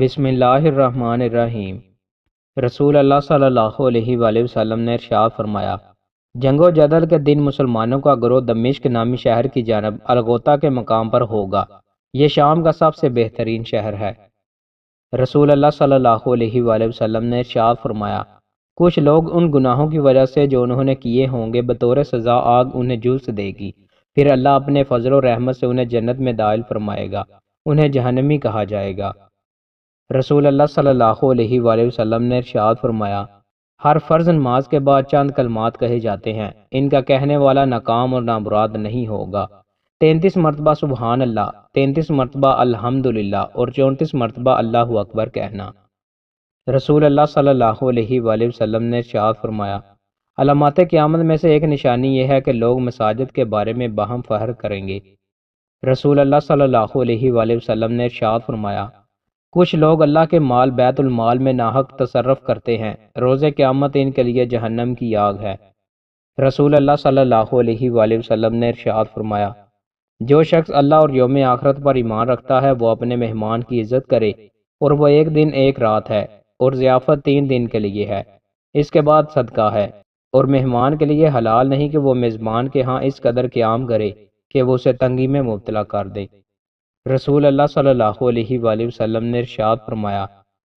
بسم اللہ الرحمن الرحیم۔ رسول اللہ صلی اللہ علیہ وآلہ وسلم نے ارشاد فرمایا، جنگ و جدل کے دن مسلمانوں کا گروہ دمشق نامی شہر کی جانب الغوطہ کے مقام پر ہوگا۔ یہ شام کا سب سے بہترین شہر ہے۔ رسول اللہ صلی اللہ علیہ وآلہ وسلم نے ارشاد فرمایا، کچھ لوگ ان گناہوں کی وجہ سے جو انہوں نے کیے ہوں گے بطور سزا آگ انہیں جھلس دے گی، پھر اللہ اپنے فضل و رحمت سے انہیں جنت میں داخل فرمائے گا، انہیں جہنمی کہا جائے گا۔ رسول اللہ صلی اللہ علیہ وآلہ وسلم نے ارشاد فرمایا، ہر فرض نماز کے بعد چند کلمات کہے جاتے ہیں، ان کا کہنے والا ناکام اور نامراد نہیں ہوگا۔ 33 مرتبہ سبحان اللہ، 33 مرتبہ الحمدللہ اور 34 مرتبہ اللہ اکبر کہنا۔ رسول اللہ صلی اللہ علیہ وآلہ وسلم نے ارشاد فرمایا، علامات قیامت میں سے ایک نشانی یہ ہے کہ لوگ مساجد کے بارے میں باہم فخر کریں گے۔ رسول اللہ صلی اللہ علیہ وآلہ وسلم نے ارشاد فرمایا، کچھ لوگ اللہ کے مال بیت المال میں ناحق تصرف کرتے ہیں، روز قیامت ان کے لیے جہنم کی آگ ہے۔ رسول اللہ صلی اللہ علیہ وآلہ وسلم نے ارشاد فرمایا، جو شخص اللہ اور یوم آخرت پر ایمان رکھتا ہے وہ اپنے مہمان کی عزت کرے، اور وہ ایک دن ایک رات ہے، اور ضیافت 3 دن کے لیے ہے، اس کے بعد صدقہ ہے، اور مہمان کے لیے حلال نہیں کہ وہ میزبان کے ہاں اس قدر قیام کرے کہ وہ اسے تنگی میں مبتلا کر دے۔ رسول اللہ صلی اللہ علیہ وآلہ وسلم نے ارشاد فرمایا،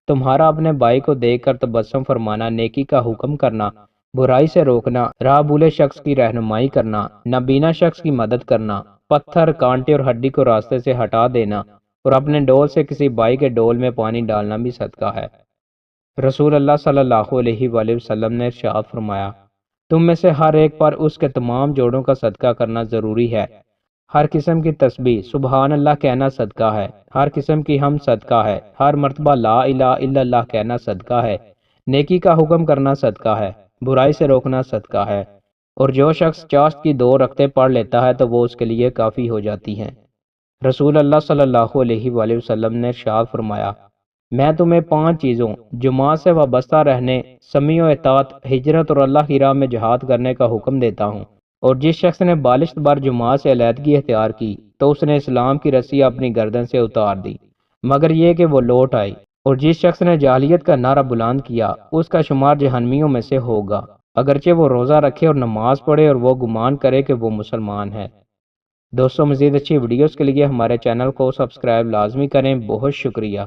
تمہارا اپنے بھائی کو دیکھ کر تبسم فرمانا، نیکی کا حکم کرنا، برائی سے روکنا، راہ بھولے شخص کی رہنمائی کرنا، نابینا شخص کی مدد کرنا، پتھر کانٹے اور ہڈی کو راستے سے ہٹا دینا، اور اپنے ڈول سے کسی بھائی کے ڈول میں پانی ڈالنا بھی صدقہ ہے۔ رسول اللہ صلی اللہ علیہ وآلہ وسلم نے ارشاد فرمایا، تم میں سے ہر ایک پر اس کے تمام جوڑوں کا صدقہ کرنا ضروری ہے۔ ہر قسم کی تسبیح سبحان اللہ کہنا صدقہ ہے، ہر قسم کی حمد صدقہ ہے، ہر مرتبہ لا الہ الا اللہ کہنا صدقہ ہے، نیکی کا حکم کرنا صدقہ ہے، برائی سے روکنا صدقہ ہے، اور جو شخص چاشت کی 2 رکعتیں پڑھ لیتا ہے تو وہ اس کے لیے کافی ہو جاتی ہیں۔ رسول اللہ صلی اللہ علیہ وآلہ وسلم نے ارشاد فرمایا، میں تمہیں 5 چیزوں، جماعت سے وابستہ رہنے، سمیع و اطاعت، ہجرت اور اللہ کی راہ میں جہاد کرنے کا حکم دیتا ہوں، اور جس شخص نے بالشت بار جماعت سے علیحدگی اختیار کی تو اس نے اسلام کی رسی اپنی گردن سے اتار دی، مگر یہ کہ وہ لوٹ آئی، اور جس شخص نے جاہلیت کا نعرہ بلند کیا اس کا شمار جہنمیوں میں سے ہوگا، اگرچہ وہ روزہ رکھے اور نماز پڑھے اور وہ گمان کرے کہ وہ مسلمان ہے۔ دوستو، مزید اچھی ویڈیوز کے لیے ہمارے چینل کو سبسکرائب لازمی کریں۔ بہت شکریہ۔